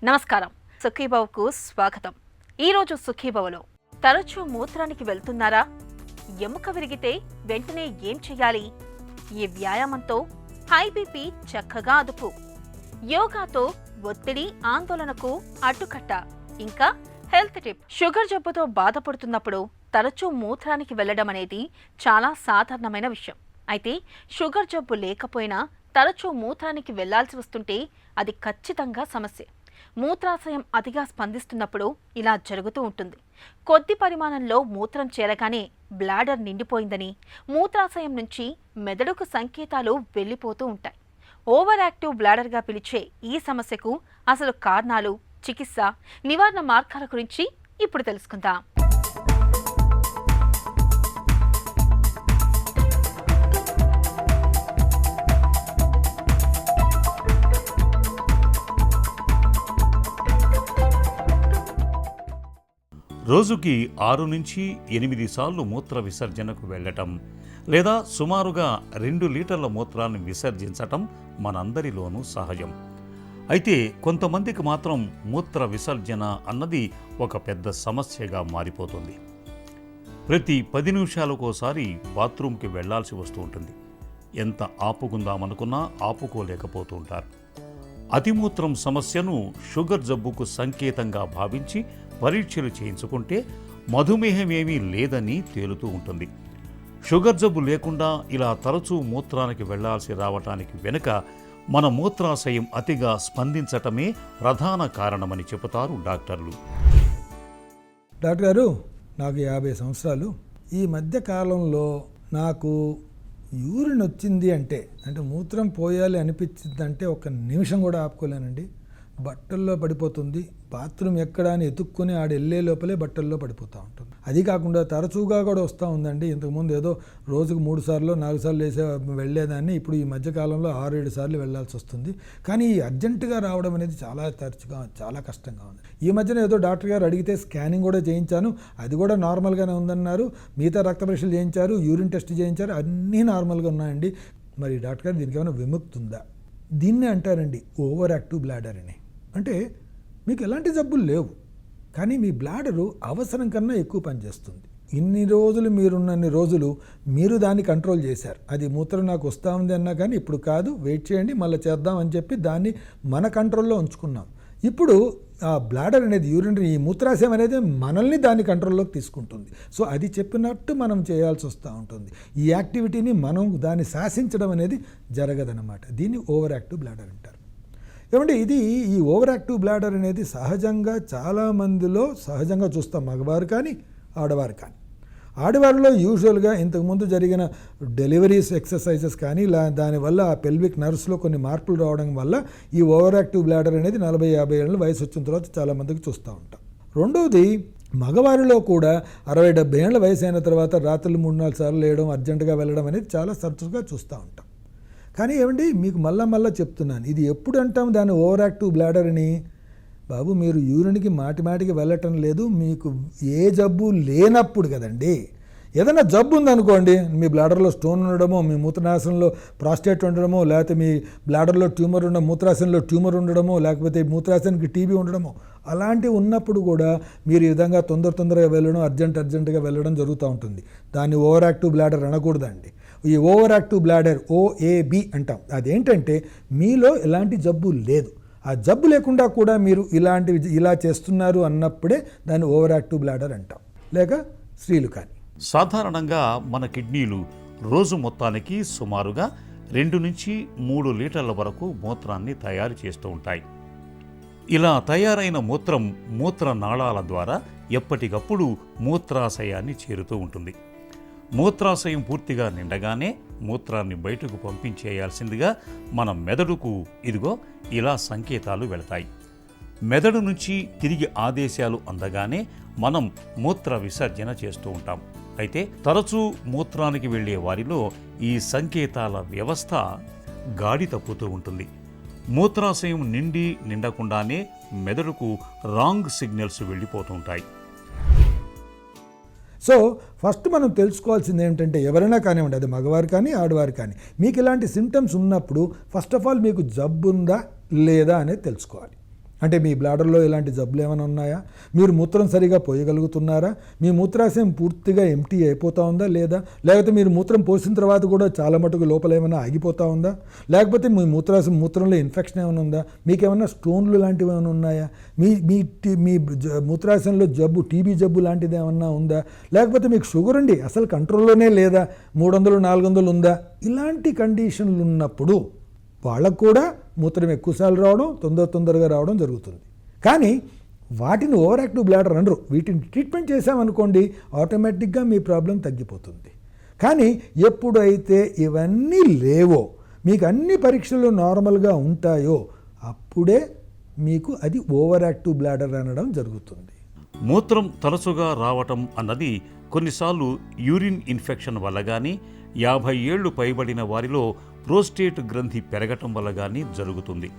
నమస్కారం, సుఖీభవకు స్వాగతం. ఈరోజు సుఖీభవలో తరచూ మూత్రానికి వెళ్తున్నారా? ఎముక విరిగితే వెంటనే ఏం చేయాలి? ఈ వ్యాయామంతో హై బీపీ చక్కగా అదుపు, యోగాతో ఒత్తిడి ఆందోళనకు అడ్డుకట్ట, ఇంకా హెల్త్ టిప్. షుగర్ జబ్బుతో బాధపడుతున్నప్పుడు తరచూ మూత్రానికి వెళ్లడం అనేది చాలా సాధారణమైన విషయం. అయితే షుగర్ జబ్బు లేకపోయినా తరచూ మూత్రానికి వెళ్లాల్సి వస్తుంటే అది ఖచ్చితంగా సమస్య. మూత్రాశయం అతిగా స్పందిస్తున్నప్పుడు ఇలా జరుగుతూ ఉంటుంది. కొద్ది పరిమాణంలో మూత్రం చేరగానే బ్లాడర్ నిండిపోయిందని, మూత్రాశయం నుంచి మెదడుకు సంకేతాలు వెళ్ళిపోతూ ఉంటాయి. ఓవర్ యాక్టివ్ బ్లాడర్గా పిలిచే ఈ సమస్యకు అసలు కారణాలు, చికిత్స, నివారణ మార్గాల గురించి ఇప్పుడు తెలుసుకుందాం. రోజుకి 6 నుంచి 8 సార్లు మూత్ర విసర్జనకు వెళ్ళటం లేదా సుమారుగా 2 లీటర్ల మూత్రాన్ని విసర్జించటం మనందరిలోనూ సహజం. అయితే కొంతమందికి మాత్రం మూత్ర విసర్జన అన్నది ఒక పెద్ద సమస్యగా మారిపోతుంది. ప్రతి 10 నిమిషాలకోసారి బాత్రూంకి వెళ్లాల్సి వస్తూ ఉంటుంది. ఎంత ఆపుకుందామనుకున్నా ఆపుకోలేకపోతూ ఉంటారు. అతిమూత్రం సమస్యను షుగర్ జబ్బుకు సంకేతంగా భావించి పరీక్షలు చేయించుకుంటే మధుమేహం ఏమీ లేదని తేలుతూ ఉంటుంది. షుగర్ జబ్బు లేకుండా ఇలా తరచూ మూత్రానికి వెళ్లాల్సి రావటానికి వెనుక మన మూత్రాశయం అతిగా స్పందించటమే ప్రధాన కారణమని చెబుతారు డాక్టర్లు. డాక్టర్ గారు, నాకు 50 సంవత్సరాలు. ఈ మధ్య కాలంలో నాకు యూరిన్ వచ్చింది అంటే మూత్రం పోయాలి అనిపించింది అంటే 1 నిమిషం కూడా ఆపుకోలేనండి. బట్టల్లో పడిపోతుంది. బాత్రూమ్ ఎక్కడా అని ఎతుక్కుని వెళ్ళే లోపలే బట్టల్లో పడిపోతూ ఉంటుంది. అది కాకుండా తరచుగా కూడా వస్తూ ఉందండి. ఇంతకుముందు ఏదో రోజుకు 3 సార్లు 4 సార్లు వెళ్ళేదాన్ని ఇప్పుడు ఈ మధ్యకాలంలో 6-7 సార్లు వెళ్ళాల్సి వస్తుంది. కానీ అర్జెంటుగా రావడం అనేది చాలా తరచుగా, చాలా కష్టంగా ఉంది. ఈ మధ్యన ఏదో డాక్టర్ గారు అడిగితే స్కానింగ్ కూడా చేయించాను, అది కూడా నార్మల్గానే ఉందన్నారు. మిగతా రక్త పరీక్షలు చేయించారు, యూరిన్ టెస్ట్ చేయించారు, అన్నీ నార్మల్గా ఉన్నాయండి. మరి డాక్టర్ గారు దీనికి ఏమైనా విముక్తి ఉందా? దీన్నే అంటారండి ఓవర్ యాక్టివ్ బ్లాడర్ అని. అంటే మీకు ఎలాంటి జబ్బులు లేవు, కానీ మీ బ్లాడరు అవసరం కన్నా ఎక్కువ పనిచేస్తుంది. ఇన్ని రోజులు మీరున్నన్ని రోజులు మీరు దాన్ని కంట్రోల్ చేశారు. అది మూత్రం నాకు వస్తూ ఉంది అన్నా కానీ ఇప్పుడు కాదు, వెయిట్ చేయండి, మళ్ళీ చేద్దాం అని చెప్పి దాన్ని మన కంట్రోల్లో ఉంచుకున్నాం. ఇప్పుడు ఆ బ్లాడర్ అనేది, యూరినరీ, ఈ మూత్రాశయం అనేది మనల్ని దాని కంట్రోల్లోకి తీసుకుంటుంది. సో అది చెప్పినట్టు మనం చేయాల్సి వస్తూ ఉంటుంది. ఈ యాక్టివిటీని మనం దాన్ని శాసించడం అనేది జరగదన్నమాట. దీన్ని ఓవర్ యాక్టివ్ బ్లాడర్ అంటారు. ఏమంటే ఈ ఓవర్ యాక్టివ్ బ్లాడర్ అనేది సహజంగా చాలామందిలో సహజంగా చూస్తాం, మగవారు కానీ ఆడవారు కానీ. ఆడవారిలో యూజువల్గా ఇంతకుముందు జరిగిన డెలివరీస్ ఎక్సర్సైజెస్ కానీ దానివల్ల ఆ పెల్విక్ నర్వ్స్లో కొన్ని మార్పులు రావడం వల్ల ఈ ఓవర్ యాక్టివ్ బ్లాడర్ అనేది 40-50 ఏళ్ళ వయసు వచ్చిన తర్వాత చాలామందికి చూస్తూ ఉంటాం. రెండవది, మగవారిలో కూడా 60-70 ఏళ్ళ వయసు అయిన తర్వాత రాత్రులు 3-4 సార్లు లేయడం, అర్జెంటుగా వెళ్ళడం అనేది చాలా తరచుగా చూస్తూ ఉంటాం. కానీ ఏమండి, మీకు మళ్ళా చెప్తున్నాను, ఇది ఎప్పుడు అంటాం దాన్ని ఓవర్ యాక్టివ్ బ్లాడర్ అని? బాబు, మీరు యూరిన్కి మాటికి వెళ్ళటం లేదు, మీకు ఏ జబ్బు లేనప్పుడు కదండి. ఏదైనా జబ్బు ఉందనుకోండి, మీ బ్లాడర్లో స్టోన్ ఉండడమో, మీ మూత్రనాశనంలో ప్రాస్టేట్ ఉండడమో, లేకపోతే మీ బ్లాడర్లో ట్యూమర్ మూత్రాశయంలో ట్యూమర్ ఉండడమో, లేకపోతే మూత్రాశయానికి టీబీ ఉండడమో, అలాంటివి ఉన్నప్పుడు కూడా మీరు ఈ విధంగా తొందరగా వెళ్ళడం, అర్జెంటుగా వెళ్ళడం జరుగుతూ ఉంటుంది. దాన్ని ఓవర్ యాక్టివ్ బ్లాడర్ అనకూడదండి. ఈ ఓవర్ యాక్టివ్ బ్లాడర్ OAB అంటాం. అదేంటంటే మీలో ఎలాంటి జబ్బు లేదు, ఆ జబ్బు లేకుండా కూడా మీరు ఇలా చేస్తున్నారు అన్నప్పుడే దాన్ని ఓవర్ యాక్టివ్ బ్లాడర్ అంటాం. లేక స్త్రీలు కానీ. సాధారణంగా మన కిడ్నీలు రోజు మొత్తానికి సుమారుగా 2 నుంచి 3 లీటర్ల వరకు మూత్రాన్ని తయారు చేస్తూ ఉంటాయి. ఇలా తయారైన మూత్రం మూత్ర నాళాల ద్వారా ఎప్పటికప్పుడు మూత్రాశయాన్ని చేరుతూ ఉంటుంది. మూత్రాశయం పూర్తిగా నిండగానే మూత్రాన్ని బయటకు పంపించేయాల్సిందిగా మన మెదడుకు ఇదిగో ఇలా సంకేతాలు వెళతాయి. మెదడు నుంచి తిరిగి ఆదేశాలు అందగానే మనం మూత్ర విసర్జన చేస్తూ ఉంటాం. అయితే తరచూ మూత్రానికి వెళ్లే వారిలో ఈ సంకేతాల వ్యవస్థ గాడి తప్పుతూ ఉంటుంది. మూత్రాశయం నిండకుండానే మెదడుకు రాంగ్ సిగ్నల్స్ వెళ్ళిపోతుంటాయి. సో ఫస్ట్ మనం తెలుసుకోవాల్సింది ఏంటంటే, ఎవరైనా కానివ్వండి, అది మగవారు కానీ ఆడవారు కానీ, మీకు ఇలాంటి సిమ్టమ్స్ ఉన్నప్పుడు ఫస్ట్ ఆఫ్ ఆల్ మీకు జబ్బు ఉందా లేదా అనేది తెలుసుకోవాలి. అంటే మీ బ్లాడర్లో ఇలాంటి జబ్బులు ఏమైనా ఉన్నాయా? మీరు మూత్రం సరిగా పోయగలుగుతున్నారా? మీ మూత్రాశయం పూర్తిగా ఎంటీ అయిపోతూ ఉందా లేదా? లేకపోతే మీరు మూత్రం పోసిన తర్వాత కూడా చాలా మటుకు లోపల ఏమైనా ఆగిపోతూ ఉందా? లేకపోతే మీ మూత్రంలో ఇన్ఫెక్షన్ ఏమైనా ఉందా? మీకేమైనా స్టోన్లు లాంటివి ఏమైనా ఉన్నాయా? మీ మీ మీ మూత్రాశయంలో జబ్బు, టీబీ జబ్బు లాంటిది ఏమన్నా ఉందా? లేకపోతే మీకు షుగర్ ఉండి అసలు కంట్రోల్లోనే లేదా, 300 400 ఉందా? ఇలాంటి కండిషన్లు ఉన్నప్పుడు వాళ్ళకు కూడా మూత్రం ఎక్కువసార్లు రావడం, తొందరగా రావడం జరుగుతుంది. కానీ వాటిని ఓవర్ యాక్టివ్ బ్లాడర్ అనరు. వీటిని ట్రీట్మెంట్ చేసామనుకోండి, ఆటోమేటిక్గా మీ ప్రాబ్లం తగ్గిపోతుంది. కానీ ఎప్పుడైతే ఇవన్నీ లేవో, మీకు అన్ని పరీక్షలు నార్మల్గా ఉంటాయో, అప్పుడే మీకు అది ఓవర్ యాక్టివ్ బ్లాడర్ అనడం జరుగుతుంది. మూత్రం తరచుగా రావటం అన్నది కొన్నిసార్లు యూరిన్ ఇన్ఫెక్షన్ వల్ల కానీ, 50 ఏళ్లు పైబడిన వారిలో ప్రోస్టేట్ గ్రంథి పెరగటం వల్ల కానీ జరుగుతుంది.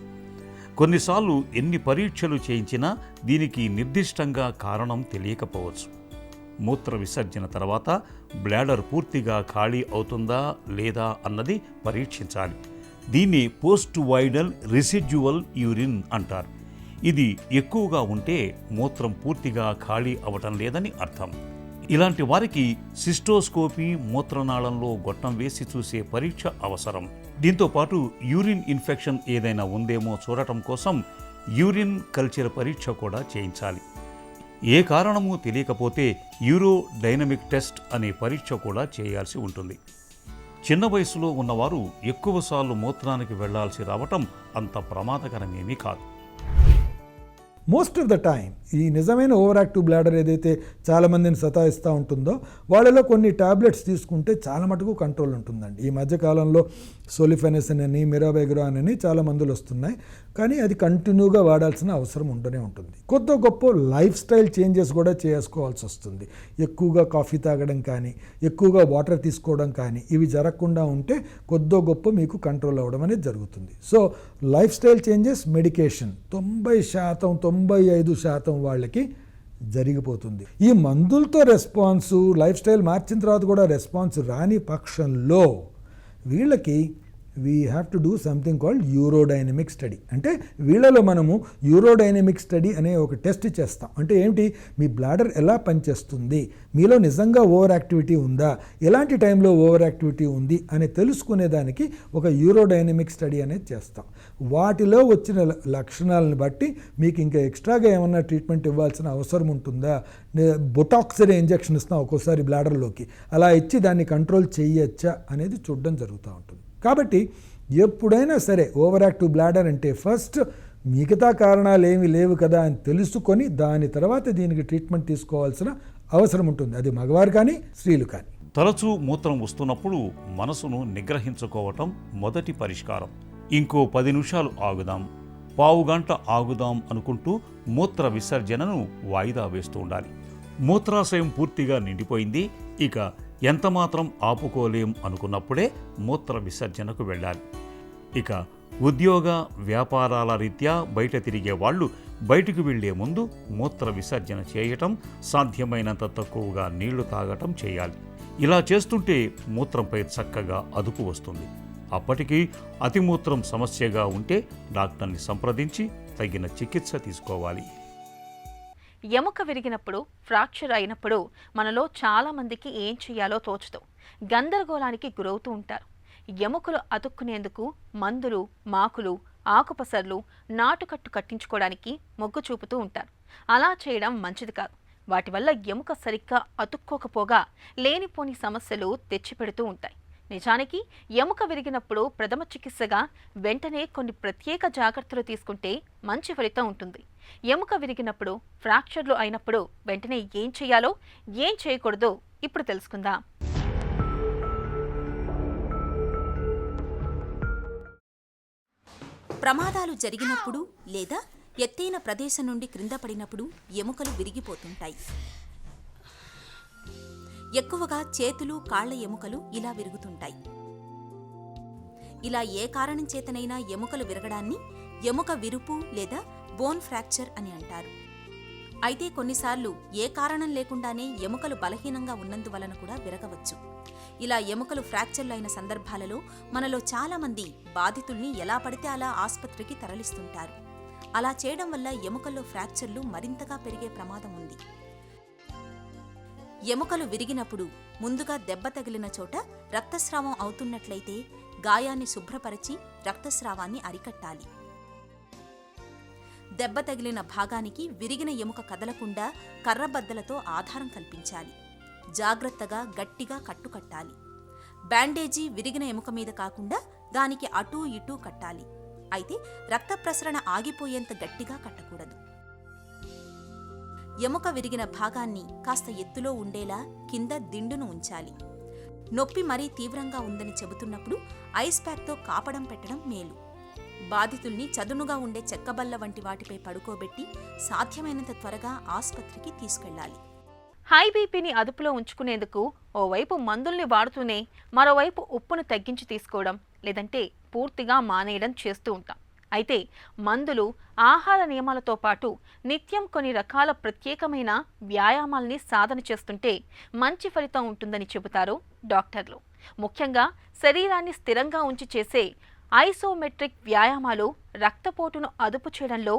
కొన్నిసార్లు ఎన్ని పరీక్షలు చేయించినా దీనికి నిర్దిష్టంగా కారణం తెలియకపోవచ్చు. మూత్ర విసర్జన తర్వాత బ్లాడర్ పూర్తిగా ఖాళీ అవుతుందా లేదా అన్నది పరీక్షించాలి. దీన్ని పోస్ట్ వైడల్ రెసిడ్యువల్ యూరిన్ అంటారు. ఇది ఎక్కువగా ఉంటే మూత్రం పూర్తిగా ఖాళీ అవటం లేదని అర్థం. ఇలాంటి వారికి సిస్టోస్కోపీ, మూత్రనాళంలో గొట్టం వేసి చూసే పరీక్ష అవసరం. దీంతో పాటు యూరిన్ ఇన్ఫెక్షన్ ఏదైనా ఉందేమో చూడటం కోసం యూరిన్ కల్చర్ పరీక్ష కూడా చేయించాలి. ఏ కారణమూ తెలియకపోతే యూరో డైనమిక్ టెస్ట్ అనే పరీక్ష కూడా చేయాల్సి ఉంటుంది. చిన్న వయసులో ఉన్నవారు ఎక్కువసార్లు మూత్రానికి వెళ్లాల్సి రావటం అంత ప్రమాదకరమేమీ కాదు. మోస్ట్ ఆఫ్ ద టైం ఈ నిజమైన ఓవర్ యాక్టివ్ బ్లాడర్ ఏదైతే చాలామందిని సతాయిస్తూ ఉంటుందో, వాళ్ళలో కొన్ని టాబ్లెట్స్ తీసుకుంటే చాలా మటుకు కంట్రోల్ ఉంటుందండి. ఈ మధ్యకాలంలో సోలిఫెనసిన్ అని, మిరాబెగ్రాన్ అని చాలా మందులు వస్తున్నాయి. కానీ అది కంటిన్యూగా వాడాల్సిన అవసరం ఉంటూనే ఉంటుంది. కొద్ది గొప్ప లైఫ్ స్టైల్ చేంజెస్ కూడా చేసుకోవాల్సి వస్తుంది. ఎక్కువగా కాఫీ తాగడం కానీ, ఎక్కువగా వాటర్ తీసుకోవడం కానీ ఇవి జరగకుండా ఉంటే కొద్ది గొప్ప మీకు కంట్రోల్ అవ్వడం అనేది జరుగుతుంది. So life style changes, medication 90% 95% వాళ్ళకి జరిగిపోతుంది. ఈ మందులతో రెస్పాన్స్, లైఫ్ స్టైల్ మార్చిన తర్వాత కూడా రెస్పాన్స్ రాని పక్షంలో వీళ్ళకి we have to do something called urodynamic study. అంటే వీళ్ళలో మనము యూరోడైనమిక్ స్టడీ అనే ఒక టెస్ట్ చేస్తాం. అంటే ఏంటి, మీ బ్లాడర్ ఎలా పనిచేస్తుంది, మీలో నిజంగా ఓవర్ యాక్టివిటీ ఉందా, ఎలాంటి టైంలో ఓవర్ యాక్టివిటీ ఉంది అని తెలుసుకునేదానికి ఒక యూరోడైనమిక్ స్టడీ అనేది చేస్తాం. వాటిలో వచ్చిన లక్షణాలను బట్టి మీకు ఇంకా ఎక్స్ట్రాగా ఏమన్నా ట్రీట్మెంట్ ఇవ్వాల్సిన అవసరం ఉంటుందా, బొటాక్స్ అనే ఇంజెక్షన్ ఇస్తాం ఒక్కోసారి బ్లాడర్లోకి, అలా ఇచ్చి దాన్ని కంట్రోల్ చేయొచ్చా అనేది చూడడం జరుగుతూ ఉంటుంది. కాబట్టి ఎప్పుడైనా సరే ఓవర్ యాక్టివ్ బ్లాడర్ అంటే ఫస్ట్ మిగతా కారణాలు ఏమీ లేవు కదా అని తెలుసుకొని దాని తర్వాత దీనికి ట్రీట్మెంట్ తీసుకోవాల్సిన అవసరం ఉంటుంది. అది మగవారు కానీ స్త్రీలు కానీ. తరచూ మూత్రం వస్తున్నప్పుడు మనసును నిగ్రహించుకోవటం మొదటి పరిష్కారం. ఇంకో 10 నిమిషాలు ఆగుదాం, పావుగంట ఆగుదాం అనుకుంటూ మూత్ర విసర్జనను వాయిదా వేస్తూ ఉండాలి. మూత్రాశయం పూర్తిగా నిండిపోయింది, ఇక ఎంతమాత్రం ఆపుకోలేం అనుకున్నప్పుడే మూత్ర విసర్జనకు వెళ్ళాలి. ఇక ఉద్యోగ వ్యాపారాల రీత్యా బయట తిరిగే వాళ్ళు బయటికి వెళ్లే ముందు మూత్ర విసర్జన చేయటం, సాధ్యమైనంత తక్కువగా నీళ్లు తాగటం చేయాలి. ఇలా చేస్తుంటే మూత్రంపై చక్కగా అదుపు వస్తుంది. అప్పటికీ అతిమూత్రం సమస్యగా ఉంటే డాక్టర్ని సంప్రదించి తగిన చికిత్స తీసుకోవాలి. ఎముక విరిగినప్పుడు, ఫ్రాక్చర్ అయినప్పుడు మనలో చాలా మందికి ఏం చేయాలో తోచదు, గందరగోళానికి గురవుతూ ఉంటారు. ఎముకలు అతుక్కునేందుకు మందులు, మాకులు, ఆకుపసర్లు, నాటుకట్టు కట్టించుకోవడానికి మొగ్గు చూపుతూ ఉంటారు. అలా చేయడం మంచిది కాదు. వాటి వల్ల ఎముక సరిగ్గా అతుక్కోకపోగా లేనిపోని సమస్యలు తెచ్చిపెడుతూ ఉంటాయి. నిజానికి ఎముక విరిగినప్పుడు ప్రథమ చికిత్సగా వెంటనే కొన్ని ప్రత్యేక జాగ్రత్తలు తీసుకుంటే మంచి ఫలితం ఉంటుంది. ఎముక విరిగినప్పుడు, ఫ్రాక్చర్లు అయినప్పుడు వెంటనే ఏం చేయాలో, ఏం చేయకూడదో ఇప్పుడు తెలుసుకుందాం. ప్రమాదాలు జరిగినప్పుడు లేదా ఎత్తైన ప్రదేశం నుండి క్రింద పడినప్పుడు ఎముకలు విరిగిపోతుంటాయి. ఎక్కువగా చేతులు, కాళ్ల ఎముకలు ఇలా విరుగుతుంటాయి. ఇలా ఏ కారణం చేతనైనా ఎముకలు విరగడాన్ని ఎముక విరుపు లేదా బోన్ ఫ్రాక్చర్ అని అంటారు. అయితే కొన్నిసార్లు ఏ కారణం లేకుండానే ఎముకలు బలహీనంగా ఉన్నందువలన కూడా విరగవచ్చు. ఇలా ఎముకలు ఫ్రాక్చర్లు అయిన సందర్భాలలో మనలో చాలామంది బాధితుల్ని ఎలా పడితే అలా ఆసుపత్రికి తరలిస్తుంటారు. అలా చేయడం వల్ల ఎముకల్లో ఫ్రాక్చర్లు మరింతగా పెరిగే ప్రమాదం ఉంది. ఎముకలు విరిగినప్పుడు ముందుగా దెబ్బ తగిలిన చోట రక్తస్రావం అవుతున్నట్లయితే గాయాన్ని శుభ్రపరచి రక్తస్రావాన్ని అరికట్టాలి. దెబ్బ తగిలిన భాగానికి విరిగిన ఎముక కదలకుండా కర్రబద్దలతో ఆధారం కల్పించాలి. జాగ్రత్తగా గట్టిగా కట్టుకట్టాలి. బ్యాండేజీ విరిగిన ఎముక మీద కాకుండా దానికి అటూ ఇటూ కట్టాలి. అయితే రక్త ప్రసరణ ఆగిపోయేంత గట్టిగా కట్టకూడదు. ఎముక విరిగిన భాగాన్ని కాస్త ఎత్తులో ఉండేలా కింద దిండును ఉంచాలి. నొప్పి మరీ తీవ్రంగా ఉందని చెబుతున్నప్పుడు ఐస్ ప్యాక్తో కాపడం పెట్టడం మేలు. బాధితుల్ని చదునుగా ఉండే చెక్కబల్ల వంటి వాటిపై పడుకోబెట్టి సాధ్యమైనంత త్వరగా ఆసుపత్రికి తీసుకెళ్లాలి. హై బీపీని అదుపులో ఉంచుకునేందుకు ఓవైపు మందుల్ని వాడుతూనే మరోవైపు ఉప్పును తగ్గించి తీసుకోవడం లేదంటే పూర్తిగా మానేయడం చేస్తూ ఉంటాం. అయితే మందులు, ఆహార నియమాలతో పాటు నిత్యం కొన్ని రకాల ప్రత్యేకమైన వ్యాయామాల్ని సాధన చేస్తుంటే మంచి ఫలితం ఉంటుందని చెబుతారు డాక్టర్లు. ముఖ్యంగా శరీరాన్ని స్థిరంగా ఉంచి చేసే ఐసోమెట్రిక్ వ్యాయామాలు రక్తపోటును అదుపు చేయడంలో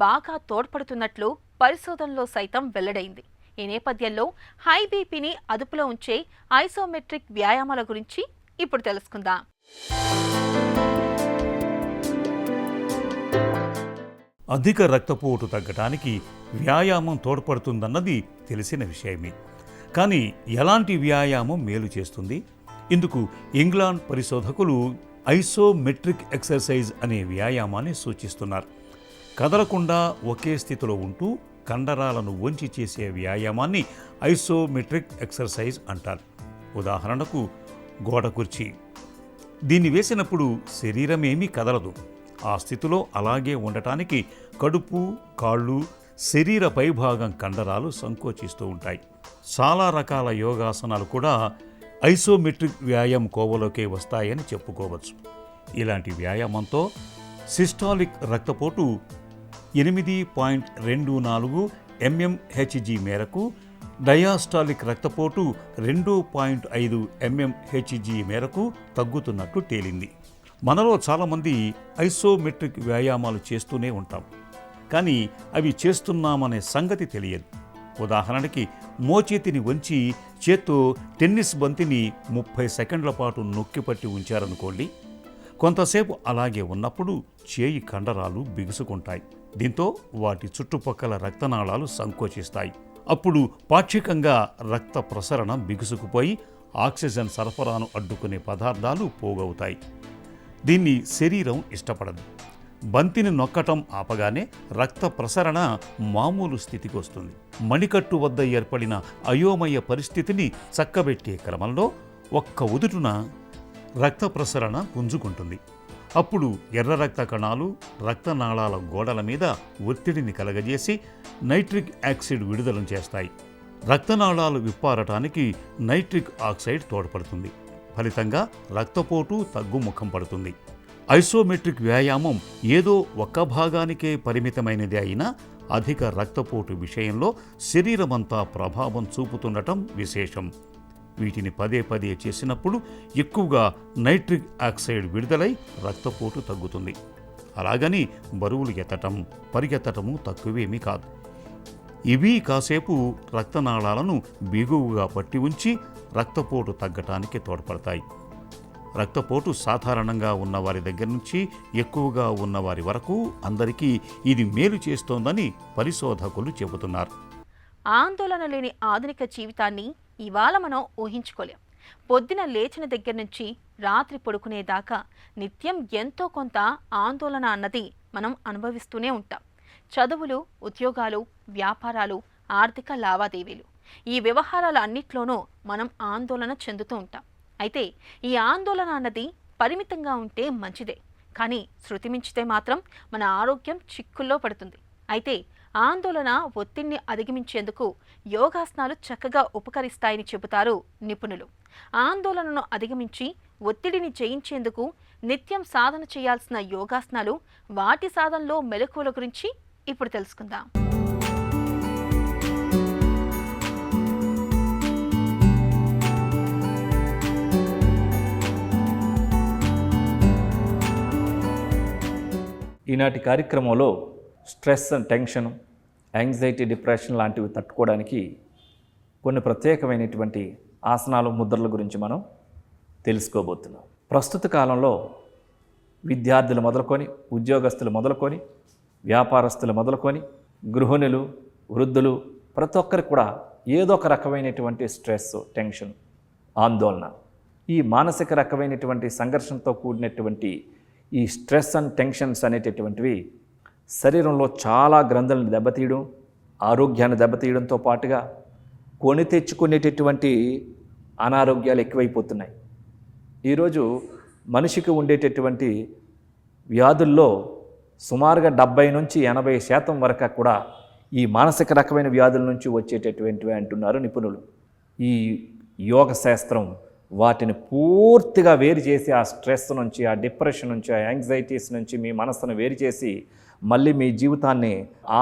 బాగా తోడ్పడుతున్నట్లు పరిశోధనలో సైతం వెల్లడైంది. ఈ నేపథ్యంలో హై బీపీని అదుపులో ఉంచే ఐసోమెట్రిక్ వ్యాయామాల గురించి ఇప్పుడు తెలుసుకుందాం. అధిక రక్తపోటు తగ్గటానికి వ్యాయామం తోడ్పడుతుందన్నది తెలిసిన విషయమే. కానీ ఎలాంటి వ్యాయామం మేలు చేస్తుంది? ఇందుకు ఇంగ్లాండ్ పరిశోధకులు ఐసోమెట్రిక్ ఎక్సర్సైజ్ అనే వ్యాయామాన్ని సూచిస్తున్నారు. కదలకుండా ఒకే స్థితిలో ఉంటూ కండరాలను వంచి చేసే వ్యాయామాన్ని ఐసోమెట్రిక్ ఎక్సర్సైజ్ అంటారు. ఉదాహరణకు గోడ కుర్చీ. దీన్ని వేసినప్పుడు శరీరమేమీ కదలదు. ఆ స్థితిలో అలాగే ఉండటానికి కడుపు, కాళ్ళు, శరీర పైభాగం కండరాలు సంకోచిస్తూ ఉంటాయి. చాలా రకాల యోగాసనాలు కూడా ఐసోమెట్రిక్ వ్యాయామం కోవలోకే వస్తాయని చెప్పుకోవచ్చు. ఇలాంటి వ్యాయామంతో సిస్టాలిక్ రక్తపోటు 8.24 mmHg మేరకు, డయాస్టాలిక్ రక్తపోటు 2.5 mmHg మేరకు తగ్గుతున్నట్లు తేలింది. మనలో చాలామంది ఐసోమెట్రిక్ వ్యాయామాలు చేస్తూనే ఉంటాం, కానీ అవి చేస్తున్నామనే సంగతి తెలియదు. ఉదాహరణకి మోచేతిని వంచి చేత్తో టెన్నిస్ బంతిని 30 సెకండ్ల పాటు నొక్కిపట్టి ఉంచారనుకోండి. కొంతసేపు అలాగే ఉన్నప్పుడు చేయి కండరాలు బిగుసుకుంటాయి. దీంతో వాటి చుట్టుపక్కల రక్తనాళాలు సంకోచిస్తాయి. అప్పుడు పాక్షికంగా రక్త ప్రసరణ బిగుసుకుపోయి ఆక్సిజన్ సరఫరాను అడ్డుకునే పదార్థాలు పోగవుతాయి. దీన్ని శరీరం ఇష్టపడదు. బంతిని నొక్కటం ఆపగానే రక్త ప్రసరణ మామూలు స్థితికి వస్తుంది. మణికట్టు వద్ద ఏర్పడిన అయోమయ పరిస్థితిని చక్కబెట్టే క్రమంలో ఒక్క ఉదుటున రక్త ప్రసరణ పుంజుకుంటుంది. అప్పుడు ఎర్ర రక్త కణాలు రక్తనాళాల గోడల మీద ఒత్తిడిని కలగజేసి నైట్రిక్ యాసిడ్ విడుదల చేస్తాయి. రక్తనాళాలు విప్పారటానికి నైట్రిక్ ఆక్సైడ్ తోడ్పడుతుంది. ఫలితంగా రక్తపోటు తగ్గుముఖం పడుతుంది. ఐసోమెట్రిక్ వ్యాయామం ఏదో ఒక్క భాగానికే పరిమితమైనది అయినా అధిక రక్తపోటు విషయంలో శరీరమంతా ప్రభావం చూపుతుండటం విశేషం. వీటిని పదే పదే చేసినప్పుడు ఎక్కువగా నైట్రిక్ ఆక్సైడ్ విడుదలై రక్తపోటు తగ్గుతుంది. అలాగని బరువులు ఎత్తటం, పరిగెత్తటము తక్కువేమీ కాదు. ఇవి కాసేపు రక్తనాళాలను బిగువుగా పట్టి ఉంచి రక్తపోటు తగ్గటానికి తోడ్పడతాయి. రక్తపోటు సాధారణంగా ఉన్నవారి దగ్గర నుంచి ఎక్కువగా ఉన్నవారి వరకు అందరికీ ఇది మేలు చేస్తోందని పరిశోధకులు చెబుతున్నారు. ఆందోళన లేని ఆధునిక జీవితాన్ని ఇవాళ మనం ఊహించుకోలేం. పొద్దున లేచిన దగ్గర నుంచి రాత్రి పడుకునేదాకా నిత్యం ఎంతో కొంత ఆందోళన అన్నది మనం అనుభవిస్తూనే ఉంటాం. చదువులు, ఉద్యోగాలు, వ్యాపారాలు, ఆర్థిక లావాదేవీలు, ఈ వ్యవహారాల అన్నిట్లోనూ మనం ఆందోళన చెందుతూ ఉంటాం. అయితే ఈ ఆందోళన అన్నది పరిమితంగా ఉంటే మంచిదే, కానీ శృతి మించితే మాత్రం మన ఆరోగ్యం చిక్కుల్లో పడుతుంది. అయితే ఆందోళన, ఒత్తిడిని అధిగమించేందుకు యోగాసనాలు చక్కగా ఉపకరిస్తాయని చెబుతారు నిపుణులు. ఆందోళనను అధిగమించి ఒత్తిడిని జయించేందుకు నిత్యం సాధన చేయాల్సిన యోగాసనాలు, వాటి సాధనలో మెలకువల గురించి ఇప్పుడు తెలుసుకుందాం. ఈనాటి కార్యక్రమంలో stress and tension, anxiety, depression లాంటివి తట్టుకోవడానికి కొన్ని ప్రత్యేకమైనటువంటి ఆసనాలు, ముద్రల గురించి మనం తెలుసుకోబోతున్నాం. ప్రస్తుత కాలంలో విద్యార్థులు మొదలుకొని, ఉద్యోగస్తులు మొదలుకొని, వ్యాపారస్తులు మొదలుకొని, గృహిణులు, వృద్ధులు, ప్రతి ఒక్కరికి కూడా ఏదో ఒక రకమైనటువంటి స్ట్రెస్, టెన్షన్, ఆందోళన, ఈ మానసిక రకమైనటువంటి సంఘర్షణతో కూడినటువంటి ఈ స్ట్రెస్ అండ్ టెన్షన్స్ అనేటటువంటివి శరీరంలో చాలా గ్రంథులను దెబ్బతీయడం, ఆరోగ్యాన్ని దెబ్బతీయడంతో పాటుగా కొని తెచ్చుకునేటటువంటి అనారోగ్యాలు ఎక్కువైపోతున్నాయి. ఈరోజు మనిషికి ఉండేటటువంటి వ్యాధుల్లో సుమారుగా 70 నుంచి 80% వరకు కూడా ఈ మానసిక రకమైన వ్యాధుల నుంచి వచ్చేటటువంటివి అంటున్నారు నిపుణులు. ఈ యోగ శాస్త్రం వాటిని పూర్తిగా వేరు చేసి, ఆ స్ట్రెస్ నుంచి, ఆ డిప్రెషన్ నుంచి, ఆ యాంగ్జైటీస్ నుంచి మీ మనసును వేరు చేసి మళ్ళీ మీ జీవితాన్ని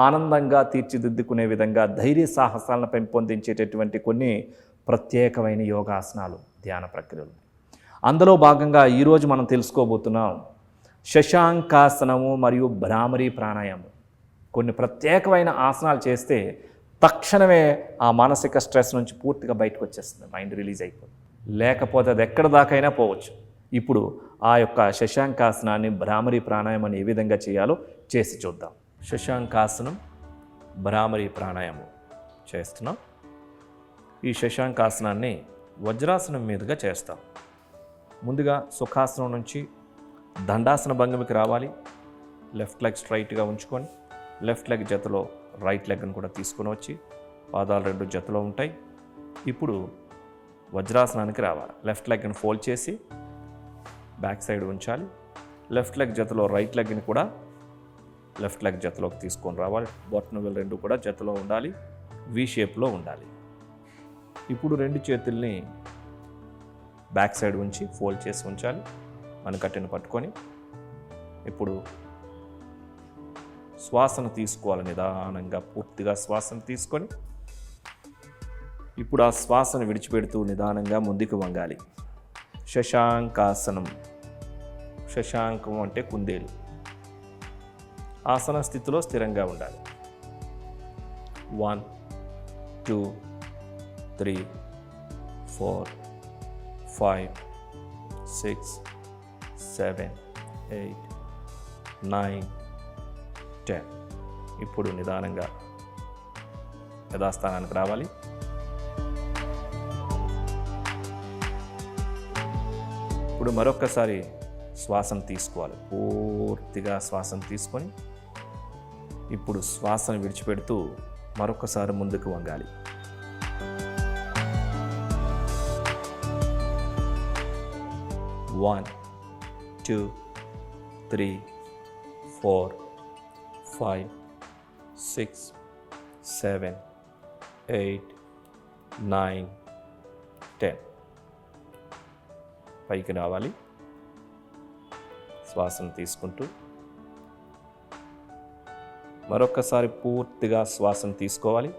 ఆనందంగా తీర్చిదిద్దుకునే విధంగా ధైర్య సాహసాలను పెంపొందించేటటువంటి కొన్ని ప్రత్యేకమైన యోగాసనాలు, ధ్యాన ప్రక్రియలు. అందులో భాగంగా ఈరోజు మనం తెలుసుకోబోతున్నాం శశాంకాసనము మరియు భ్రామరీ ప్రాణాయామం. కొన్ని ప్రత్యేకమైన ఆసనాలు చేస్తే తక్షణమే ఆ మానసిక స్ట్రెస్ నుంచి పూర్తిగా బయటకు వచ్చేస్తుంది, మైండ్ రిలీజ్ అయిపోతుంది. లేకపోతే అది ఎక్కడి దాకైనా పోవచ్చు. ఇప్పుడు ఆ యొక్క శశాంకాసనాన్ని, భ్రామరీ ప్రాణాయామాన్ని ఏ విధంగా చేయాలో చేసి చూద్దాం. శశాంకాసనం, భ్రామరీ ప్రాణాయామం చేస్తున్నాం. ఈ శశాంకాసనాన్ని వజ్రాసనం మీదుగా చేస్తాం. ముందుగా సుఖాసనం నుంచి దండాసన భంగిమకి రావాలి. లెఫ్ట్ లెగ్ స్ట్రైట్గా ఉంచుకొని, లెఫ్ట్ లెగ్ జతలో రైట్ లెగ్ని కూడా తీసుకొని వచ్చి పాదాలు 2 జతలో ఉంటాయి. ఇప్పుడు వజ్రాసనానికి రావాలి. లెఫ్ట్ లెగ్ని ఫోల్డ్ చేసి బ్యాక్ సైడ్ ఉంచాలి. లెఫ్ట్ లెగ్ జతలో రైట్ లెగ్ని కూడా లెఫ్ట్ లెగ్ జతలోకి తీసుకొని రావాలి. బొటన వేలు 2 కూడా జతలో ఉండాలి, వి షేప్లో ఉండాలి. ఇప్పుడు 2 చేతుల్ని బ్యాక్ సైడ్ ఉంచి ఫోల్డ్ చేసి ఉంచాలి. మనకట్టెను పట్టుకొని ఇప్పుడు శ్వాసను తీసుకోవాలి. నిదానంగా పూర్తిగా శ్వాసను తీసుకొని ఇప్పుడు ఆ శ్వాసను విడిచిపెడుతూ నిదానంగా ముందుకు వంగాలి. శశాంకాసనం. శశాంకం అంటే కుందేలు. ఆసన స్థితిలో స్థిరంగా ఉండాలి. 1 2 3 4 5 6 7 8 9 10. ఇప్పుడు నిదానంగా యథాస్థానానికి రావాలి. ఇప్పుడు మరొక్కసారి శ్వాసను తీసుకోవాలి. పూర్తిగా శ్వాసను తీసుకొని ఇప్పుడు శ్వాసను విడిచిపెడుతూ మరొకసారి ముందుకు వంగాలి. One, 2, 3, 4, 5, 6, 7, 8, 9, 10. పైకి రావాలి. శ్వాసను తీసుకుంటూ మరొకసారి పూర్తిగా శ్వాసను తీసుకోవాలి.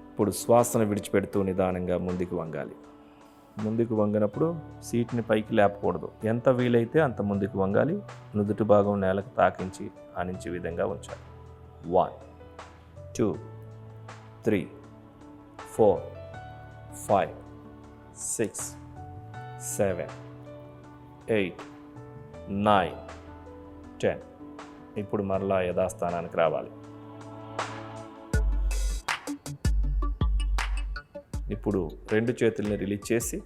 ఇప్పుడు శ్వాసను విడిచిపెడుతూ నిదానంగా ముందుకు వంగాలి. ముందుకు వంగినప్పుడు సీట్ని పైకి లేపకూడదు. ఎంత వీలైతే అంత ముందుకు వంగాలి. నుదుటి భాగం నేలకు తాకించి ఆనించే విధంగా ఉంచాలి. 1 2 3 4 5 6 7 8 9 10. ఇప్పుడు మరలా యథాస్థానానికి రావాలి. ఇప్పుడు 2 చేతుల్ని రిలీజ్ చేసి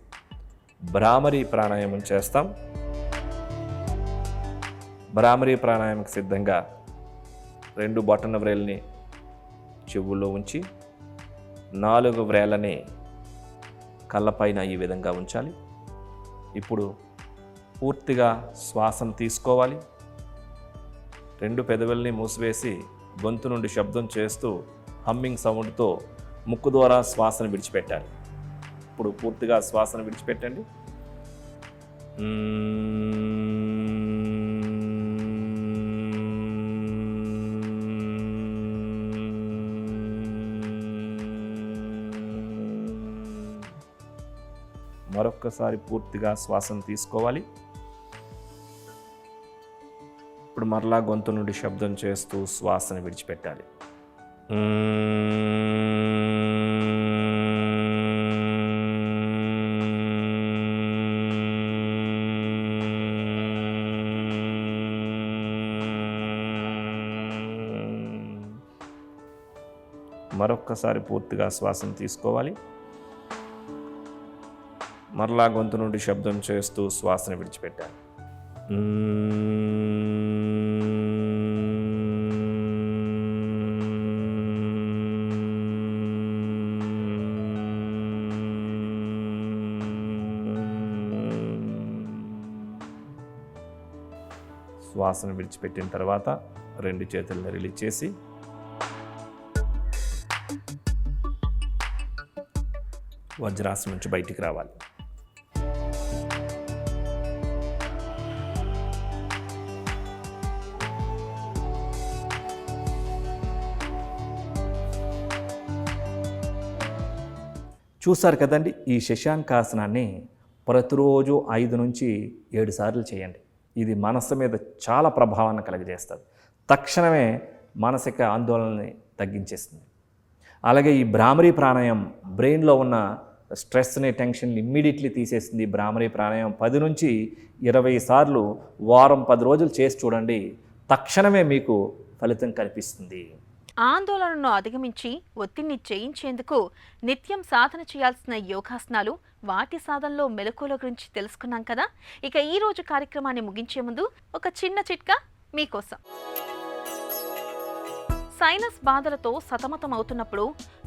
భ్రామరీ ప్రాణాయామం చేస్తాం. భ్రామరీ ప్రాణాయామకు సిద్ధంగా 2 బొటన వ్రేళ్ళని చెవుల్లో ఉంచి 4 వ్రేళ్ళని కళ్ళపైన ఈ విధంగా ఉంచాలి. ఇప్పుడు పూర్తిగా శ్వాసను తీసుకోవాలి. 2 పెదవుల్ని మూసివేసి గొంతు నుండి శబ్దం చేస్తూ హమ్మింగ్ సౌండ్తో ముక్కు ద్వారా శ్వాసను విడిచిపెట్టాలి. ఇప్పుడు పూర్తిగా శ్వాసను విడిచిపెట్టండి. మరొక్కసారి పూర్తిగా శ్వాసను తీసుకోవాలి. ఇప్పుడు మరలా గొంతు నుండి శబ్దం చేస్తూ శ్వాసను విడిచిపెట్టాలి. మరొక్కసారి పూర్తిగా శ్వాసను తీసుకోవాలి. మరలా గొంతు నుండి శబ్దం చేస్తూ శ్వాసను విడిచిపెట్టాలి. శ్వాసను విడిచిపెట్టిన తర్వాత 2 చేతులను రిలీజ్ చేసి వజ్రాసనం నుంచి బయటికి రావాలి. చూసారు కదండి, ఈ శశాంకాసనాన్ని ప్రతిరోజు 5 నుంచి 7 సార్లు చేయండి. ఇది మనసు మీద చాలా ప్రభావాన్ని కలుగజేస్తుంది. తక్షణమే మానసిక ఆందోళనని తగ్గించేస్తుంది. అలాగే ఈ భ్రామరీ ప్రాణాయామం బ్రెయిన్లో ఉన్న స్ట్రెస్ని, టెన్షన్ని ఇమ్మీడియట్లీ తీసేస్తుంది. భ్రామరీ ప్రాణాయామం 10 నుంచి 20 సార్లు వారం 10 రోజులు చేసి చూడండి. తక్షణమే మీకు ఫలితం కనిపిస్తుంది. ఆందోళనను అధిగమించి ఒత్తిడిని జయించేందుకు నిత్యం సాధన చేయాల్సిన యోగాసనాలు, వాటి సాధనలో మెలకువల గురించి తెలుసుకున్నాం కదా. ఇక ఈ రోజు కార్యక్రమాన్ని ముగించే ముందు ఒక చిన్న చిట్కా మీకోసం. సైనస్ బాధలతో సతమతం అవుతున్నప్పుడు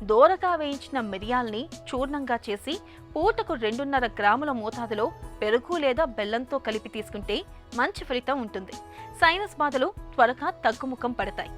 దోరగా వేయించిన మిరియాల్ని చూర్ణంగా చేసి పూటకు 2.5 గ్రాముల మోతాదులో పెరుగు లేదా బెల్లంతో కలిపి తీసుకుంటే మంచి ఫలితం ఉంటుంది. సైనస్ బాధలు త్వరగా తగ్గుముఖం పడతాయి.